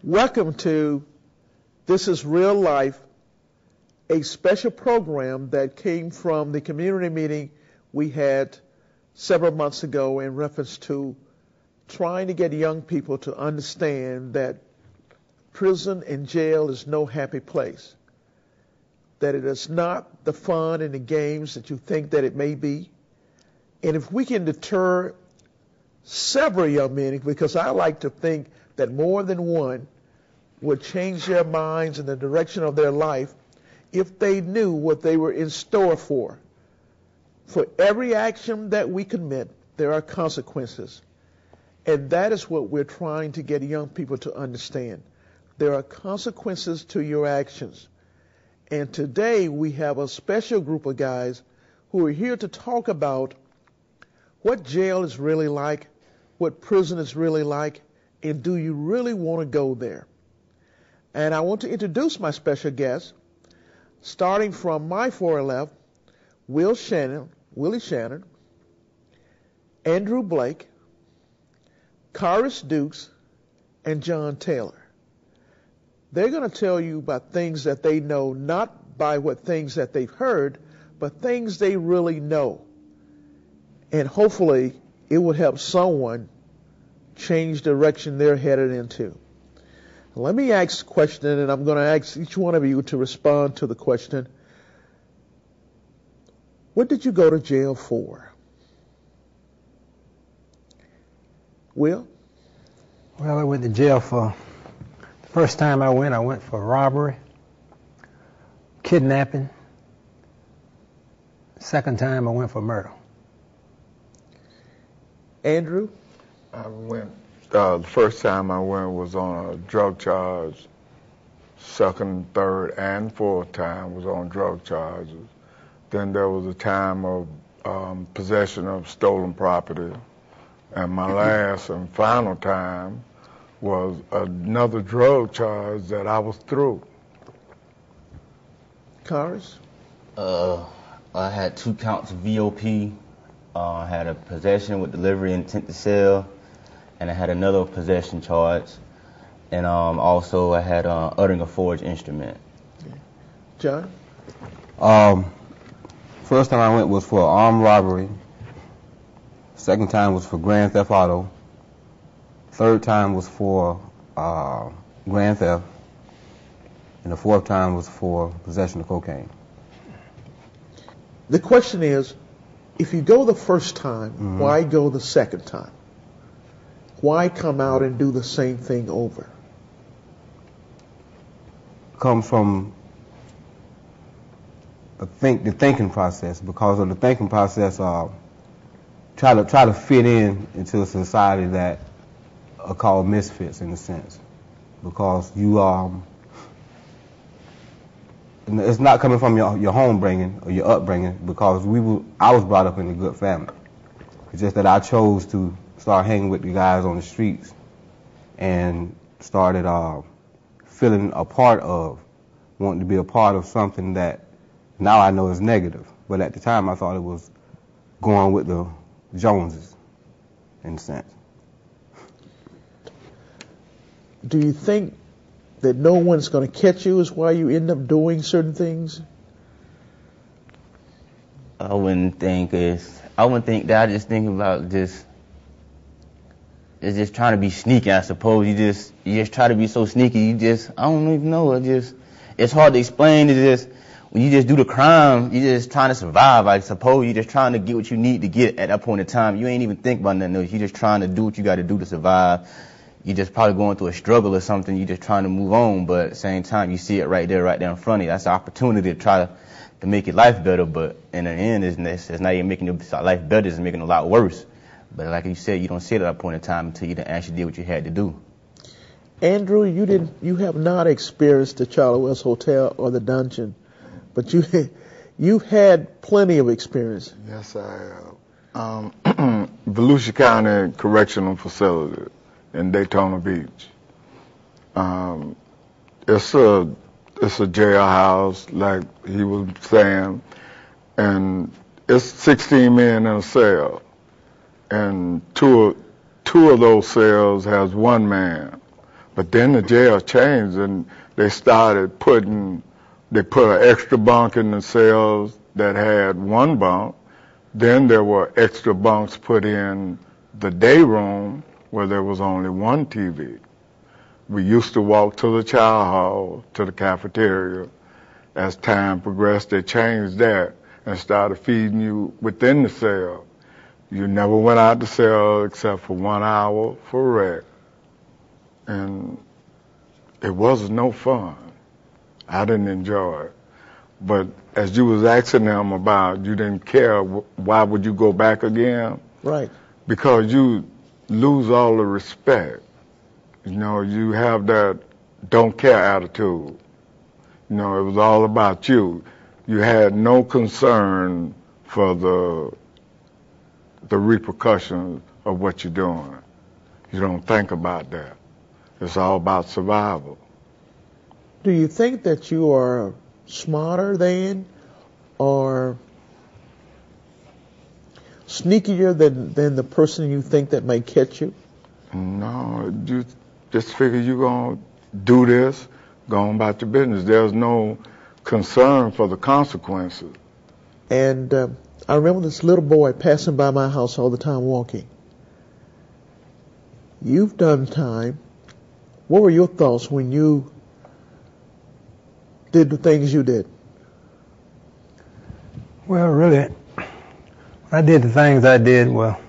Welcome to This is Real Life, a special program that came from the community meeting we had several months ago in reference to trying to get young people to understand that prison and jail is no happy place, that it is not the fun and the games that you think that it may be. And if we can deter several young men, because I like to think that more than one would change their minds in the direction of their life if they knew what they were in store for. For every action that we commit, there are consequences. And that is what we're trying to get young people to understand. There are consequences to your actions. And today we have a special group of guys who are here to talk about what jail is really like, what prison is really like, and do you really want to go there? And I want to introduce my special guests, starting from my far left, Willie Shannon, Andrew Blake, Karis Dukes, and John Taylor. They're going to tell you about things that they know, not by what things that they've heard, but things they really know. And hopefully it will help someone change the direction they're headed into. Let me ask a question, and I'm going to ask each one of you to respond to the question. What did you go to jail for? Will? Well, I went to jail for, the first time I went for robbery, kidnapping. Second time I went for murder. Andrew? The first time I went was on a drug charge. Second, third, and fourth time was on drug charges. Then there was a time of possession of stolen property. And my last and final time was another drug charge that I was through. Karis? I had 2 counts of VOP. I had a possession with delivery intent to sell, and I had another possession charge, and also I had uttering a forged instrument. John? First time I went was for armed robbery. Second time was for grand theft auto. Third time was for grand theft. And the fourth time was for possession of cocaine. The question is, if you go the first time, why go the second time? Why come out and do the same thing over? Comes from the thinking process. Because of the thinking process, try to fit into a society that are called misfits in a sense. Because you it's not coming from your home bringing or your upbringing. Because I was brought up in a good family. It's just that I chose to start hanging with the guys on the streets and started feeling a part of, wanting to be a part of something that now I know is negative. But at the time I thought it was going with the Joneses, in a sense. Do you think that no one's going to catch you is why you end up doing certain things? I wouldn't think that. I just think about it's just trying to be sneaky, I suppose. You just try to be so sneaky. I don't even know. It's hard to explain. When you just do the crime, you're just trying to survive, I suppose. You're just trying to get what you need to get at that point in time. You ain't even think about nothing else. You're just trying to do what you got to do to survive. You're just probably going through a struggle or something. You're just trying to move on, but at the same time, you see it right there in front of you. That's an opportunity to try to make your life better, but in the end, it's not even making your life better. It's making it a lot worse. But like you said, you don't see it at that point in time until you actually did what you had to do. Andrew, you have not experienced the Charlie West Hotel or the dungeon, but you've had plenty of experience. Yes, I have. Volusia County Correctional Facility in Daytona Beach. It's a jailhouse, like he was saying, and it's 16 men in a cell. And two of those cells has one man. But then the jail changed, and they put an extra bunk in the cells that had one bunk. Then there were extra bunks put in the day room where there was only one TV. We used to walk to the child hall, to the cafeteria. As time progressed, they changed that and started feeding you within the cell. You never went out the cell except for 1 hour for rec. And it was no fun. I didn't enjoy it. But as you was asking them about, you didn't care, why would you go back again? Right. Because you lose all the respect. You know, you have that don't care attitude. You know, it was all about you. You had no concern for the repercussions of what you're doing. You don't think about that. It's all about survival. Do you think that you are smarter than or sneakier than the person you think that may catch you? No, you just figure you're going to do this, go on about your business. There's no concern for the consequences. And I remember this little boy passing by my house all the time walking. You've done time. What were your thoughts when you did the things you did? Well, really, when I did the things I did, well,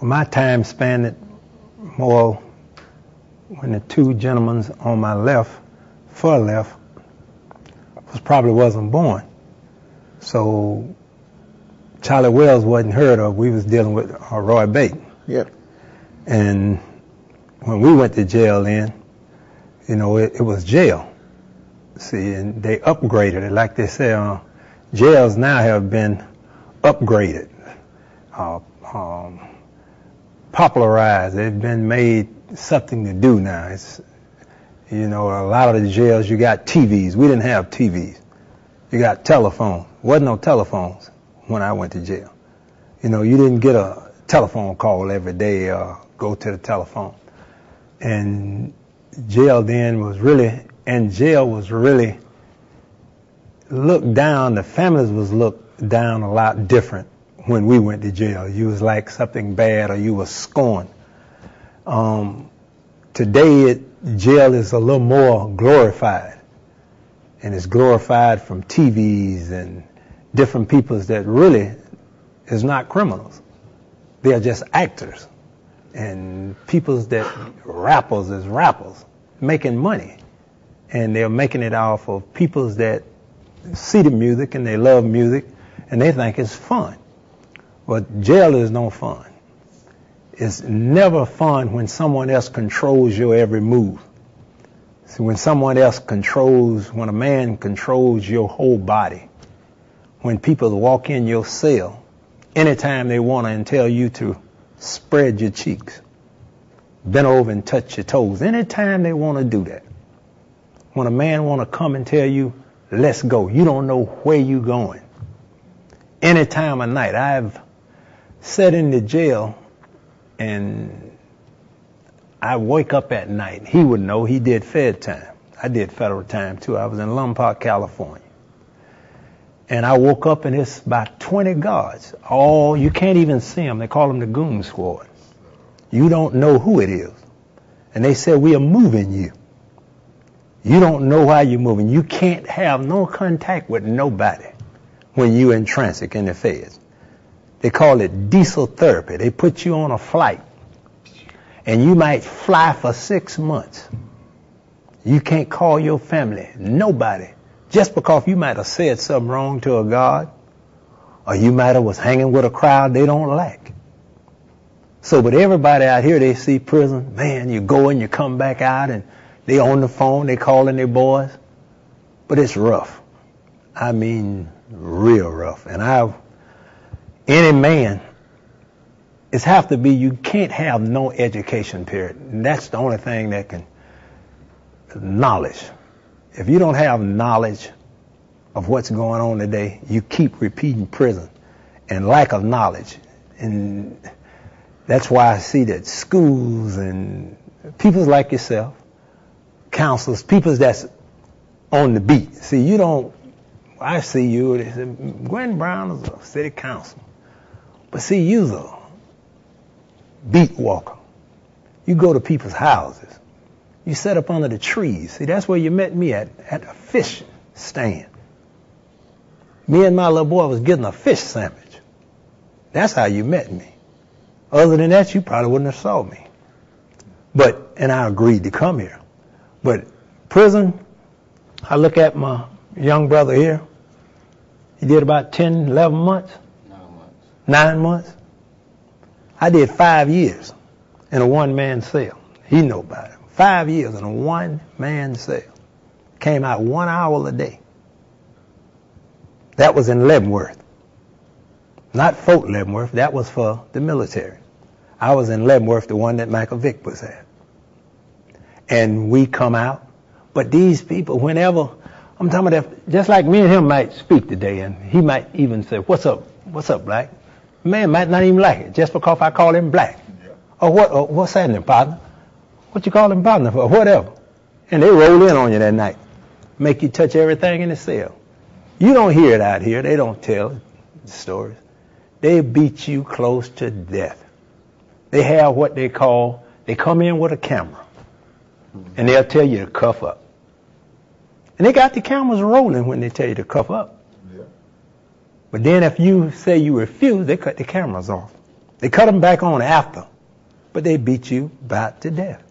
my time spanned more when the two gentlemen on my far left, probably wasn't born. So Charlie Wells wasn't heard of. We was dealing with Roy Bate. Yep. And when we went to jail then, you know, it was jail. See, and they upgraded it. Like they say, jails now have been upgraded, popularized. They've been made something to do now. It's, you know, a lot of the jails, you got TVs. We didn't have TVs. You got telephones. Wasn't no telephones when I went to jail. You know, you didn't get a telephone call every day or go to the telephone. And jail was really looked down. The families was looked down a lot different when we went to jail. You was like something bad or you was scorned. Today, jail is a little more glorified. And it's glorified from TVs and different peoples that really is not criminals. They are just actors. And peoples that rappers is rappers making money. And they're making it off of peoples that see the music and they love music and they think it's fun. But jail is no fun. It's never fun when someone else controls your every move. See, when when a man controls your whole body, when people walk in your cell, anytime they want to and tell you to spread your cheeks, bend over and touch your toes, anytime they want to do that. When a man want to come and tell you, let's go, you don't know where you going. Any time of night, I've sat in the jail and I wake up at night. He would know. He did Fed time. I did federal time too. I was in Lone Park, California. And I woke up and it's about 20 guards. You can't even see them. They call them the goon squad. You don't know who it is. And they said, we are moving you. You don't know why you're moving. You can't have no contact with nobody when you're in transit in the feds. They call it diesel therapy. They put you on a flight. And you might fly for 6 months. You can't call your family, nobody, just because you might have said something wrong to a guard, or you might have was hanging with a crowd they don't like. So, but everybody out here, they see prison, man, you go and you come back out, and they on the phone, they calling their boys, but it's rough. I mean, real rough. And any man, it's have to be, you can't have no education period. And that's the only thing that can, knowledge. If you don't have knowledge of what's going on today, you keep repeating prison and lack of knowledge. And that's why I see that schools and people like yourself, counselors, people that's on the beat. See, you don't, I see you, they say, Gwen Brown is a city councilor. But see, you's a beat walker. You go to people's houses. You sit up under the trees. See, that's where you met me at a fish stand. Me and my little boy was getting a fish sandwich. That's how you met me. Other than that, you probably wouldn't have saw me. And I agreed to come here. But prison, I look at my young brother here. He did about 10, 11 months. 9 months. I did 5 years in a one-man cell. He know about it. 5 years in a one-man cell. Came out 1 hour a day. That was in Leavenworth. Not Fort Leavenworth. That was for the military. I was in Leavenworth, the one that Michael Vick was at. And we come out. But these people, whenever, I'm talking about, just like me and him might speak today, and he might even say, what's up, Black? Man might not even like it, just because I call him Black. Yeah. Or what's happening, partner? What you call him partner for? Whatever. And they roll in on you that night. Make you touch everything in the cell. You don't hear it out here. They don't tell the stories. They beat you close to death. They have what they call, they come in with a camera. And they'll tell you to cuff up. And they got the cameras rolling when they tell you to cuff up. Yeah. But then if you say you refuse, they cut the cameras off. They cut them back on after. But they beat you about to death.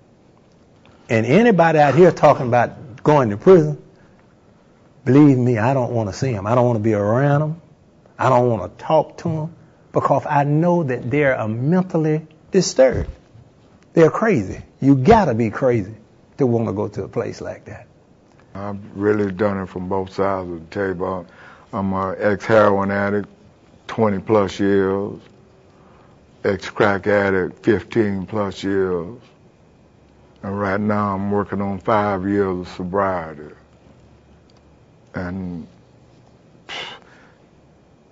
And anybody out here talking about going to prison, believe me, I don't want to see them. I don't want to be around them. I don't want to talk to them because I know that they're mentally disturbed. They're crazy. You got to be crazy to want to go to a place like that. I've really done it from both sides of the table. I'm an ex-heroin addict, 20 plus years, ex-crack addict, 15 plus years. And right now I'm working on 5 years of sobriety. And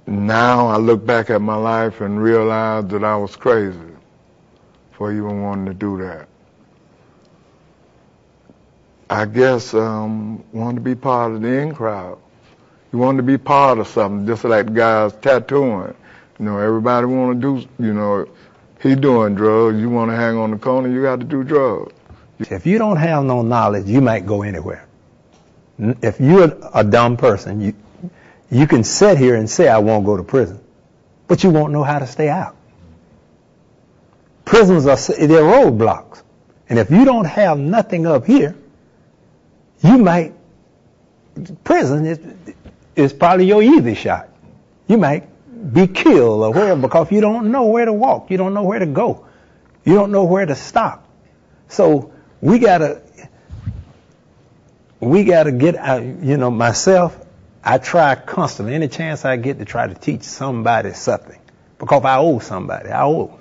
now I look back at my life and realize that I was crazy for even wanting to do that. I guess wanted to be part of the in crowd. You want to be part of something, just like the guys tattooing. You know, everybody want to do, you know, he doing drugs. You want to hang on the corner, you got to do drugs. If you don't have no knowledge, you might go anywhere. If you're a dumb person, you can sit here and say, I won't go to prison, but you won't know how to stay out. Prisons they're roadblocks. And if you don't have nothing up here, prison is probably your easy shot. You might be killed or whatever because you don't know where to walk. You don't know where to go. You don't know where to stop. So we gotta get out, myself, I try constantly, any chance I get to try to teach somebody something because I owe somebody. I owe.